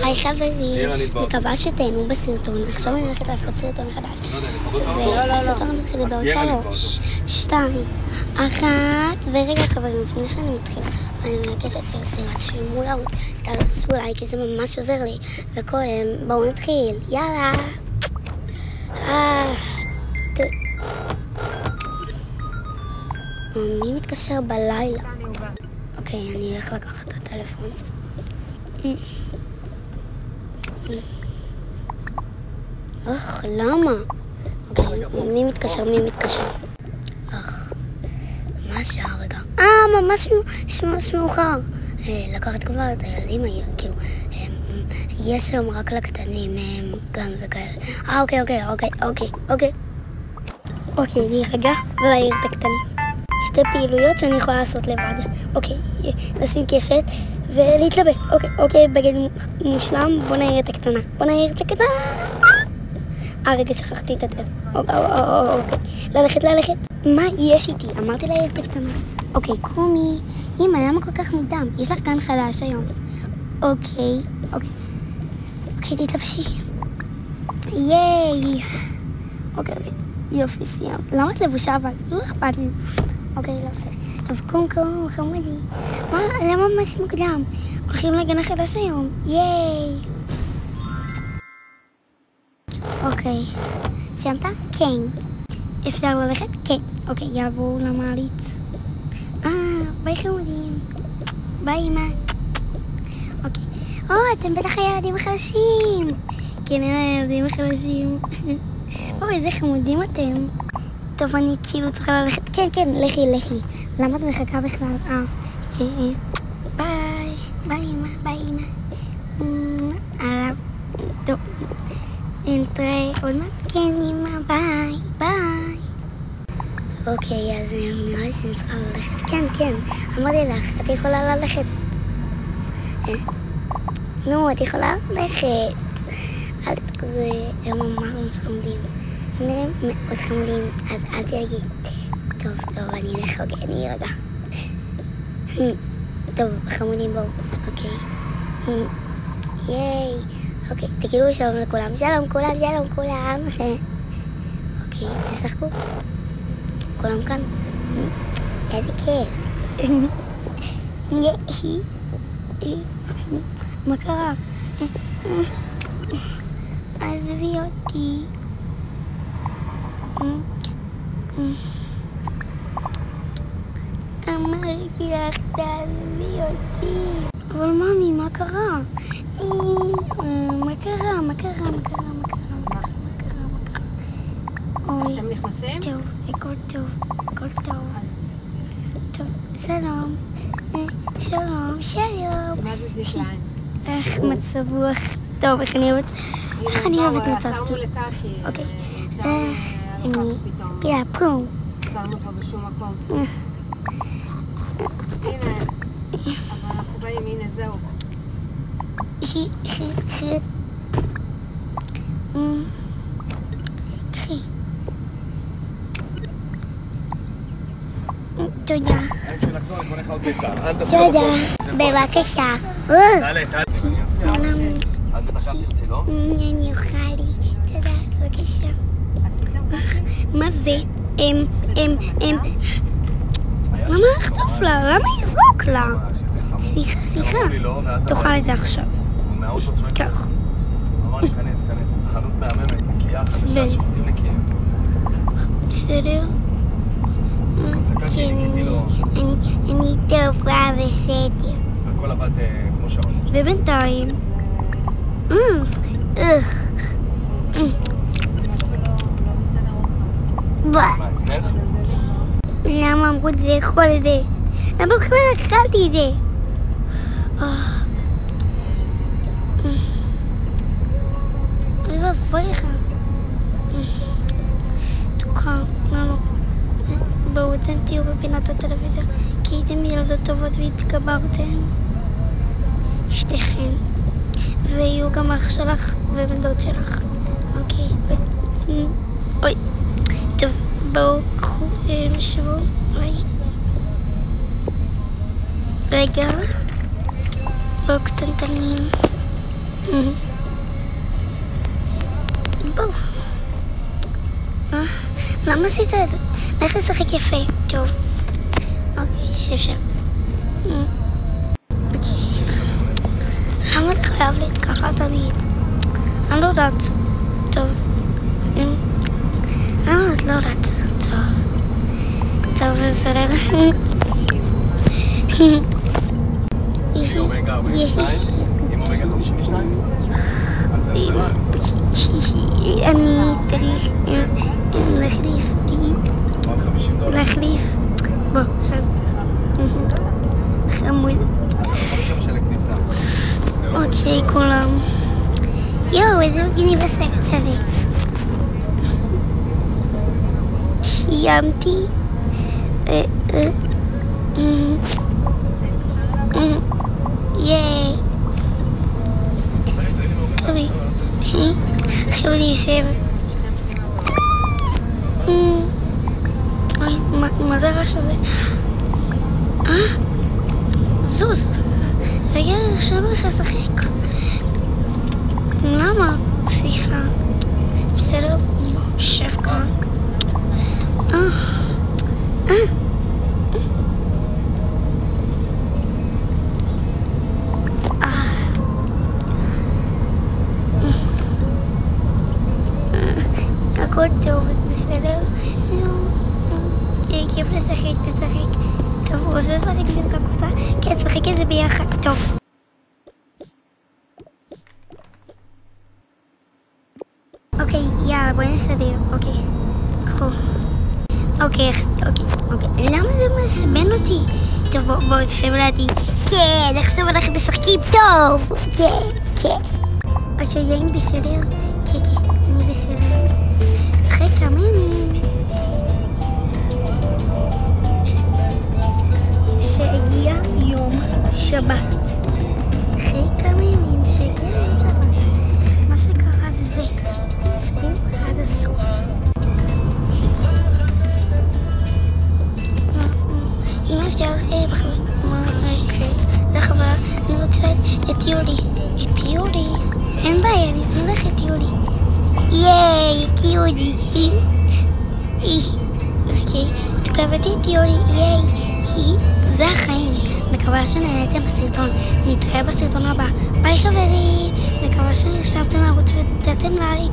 היי חברים, מקווה שתהנו בסרטון. עכשיו אני הולכת לעשות סרטון חדש. והסרטון מתחיל בעוד 3, 2, 1. ורגע חברים, לפני שאני מתחילה, אני מבקשת שתרשמו לערוץ, תעשו לייק, כי זה ממש עוזר לי. וקודם, בואו נתחיל. יאללה. מי מתקשר בלילה? אוקיי, אני אלך לקחת את הטלפון. למה? אוקיי, מי מתקשר? מה השעה רגע? ממש מאוחר. לקחת כבר את הילדים, כאילו, יש שם רק לקטנים, גם וכאלה. אוקיי, להירגע ולהעיר את הקטנים. 2 פעילויות שאני יכולה לעשות לבד. אוקיי, לשים קשת ולהתלבט. אוקיי, בגד מושלם, בוא נעיר את הקטנה. רגע, שכחתי את הטלפון. אוקיי, ללכת. מה יש איתי? אמרתי להעיר את הקטנה. אוקיי, קומי. אמא, למה כל כך מוקדם? יש לך גן חדש היום. אוקיי, תתלבשי. ייי. אוקיי. יופי, סיימת. למה את לבושה אבל? לא אכפת לי. אוקיי, לא בסדר. טוב, קום, חמודי. למה ממש מוקדם? הולכים לגן החדש היום. ייי. אוקיי. סיימת? כן. אפשר ללכת? כן. אוקיי, יעברו למעלית. ביי חמודים. ביי אמא. אוקיי. אתם בטח הילדים החלשים. כן, הילדים החלשים. איזה חמודים אתם. טוב, אני כאילו צריכה ללכת. כן, לכי. למה את מחכה בכלל? ביי אמא. טוב, נתראה עוד מעט. כן אמא, ביי. אוקיי, אז נראה לי שאני צריכה ללכת. כן, אמרתי לך, את יכולה ללכת. את יכולה ללכת. הם ממש חמודים. הם נראים מאוד חמודים, אז אל תדאגי. טוב, אני אלך, אני ארגע. טוב, חמודים בואו, אוקיי. ייי. אוקיי, תגידו שלום לכולם. שלום כולם. אוקיי, תשחקו. כולם כאן. איזה כיף. מה קרה? עזבי אותי. אמרתי לך תעזבי אותי. אבל ממי, מה קרה? מה קרה? אתם נכנסים? טוב, הכל טוב. טוב, שלום. מה זה זיפליין? איך מצב רוח טוב, איך אני אוהבת מצב טוב. אוקיי. אני פום. עצרנו פה בשום מקום. הנה, אבל אנחנו באים, הנה, זהו. קחי. תודה. בבקשה. אני אוכל לי. תודה, בבקשה. מה זה? למה לחטוף לה? למה לזרוק לה? סליחה. תאכל את זה עכשיו. כך. אמר לי, כנס. חנות מהממת, נקייה, חדשה, שירותים נקיים. בסדר? אני טובה בסדר. הכל עבד כמו שאמרנו. ובינתיים. מה, אצלך? למה אמרו לי לאכול את זה? למה בכלל אכלתי את זה? אוי ואבוי לך. תוקע, לא. בואו אתם תהיו בפינת הטלוויזיה, כי הייתם ילדות טובות והתגברתם. שתיכן. ויהיו גם אח שלך ובן דוד שלך. אוקיי. אוי. טוב, בואו, קחו, שבו. רגע. בואו קטנטנים. עשית את זה? לך לשחק יפה. טוב. אוקיי, שב. למה זה חייב להיות ככה תמיד? אני לא יודעת. טוב. את לא יודעת. טוב, בסדר. יש לי אומגה 42, עם אומגה 52, אז זה 10. אני צריך להחליף. רק $50. להחליף. בוא, עכשיו. חמוד. עכשיו של הכניסה. אוקיי, כולם. יואו, איזה מגניב הסרט הזה. סיימתי. ייי. חייבים לסיים. מה זה הרעש הזה? זוז. רגע, עכשיו איך לשחק. למה? סליחה. בסדר, שב כאן. הכל טוב, בסדר? כיף לשחק. טוב, רוצה לשחק משחק קופסה? כן, לשחק את זה ביחד. טוב. אוקיי, יאללה, בואי נסדר. אוקיי, קחו. אוקיי. למה זה מסבן אותי? טוב, בואי, תשב לידי. כן, עכשיו אנחנו משחקים טוב. כן. אוקיי, יאין בסדר? כן, אני בסדר. אחרי כמה ימים שהגיע יום שבת. אחרי כמה ימים שהגיע יום שבת, מה שקרה זה תצפו עד הסוף. אם אפשר, זה חבל, אני רוצה את יולי. אין בעיה, אני אזמין לך את יולי. ייי, יולי. אוקיי, תקבלתי את יולי, ייי. זה החיים. מקווה שנהנתם בסרטון. נתראה בסרטון הבא. ביי חברים. מקווה שנשתמתם לערוץ ותתתם לייק.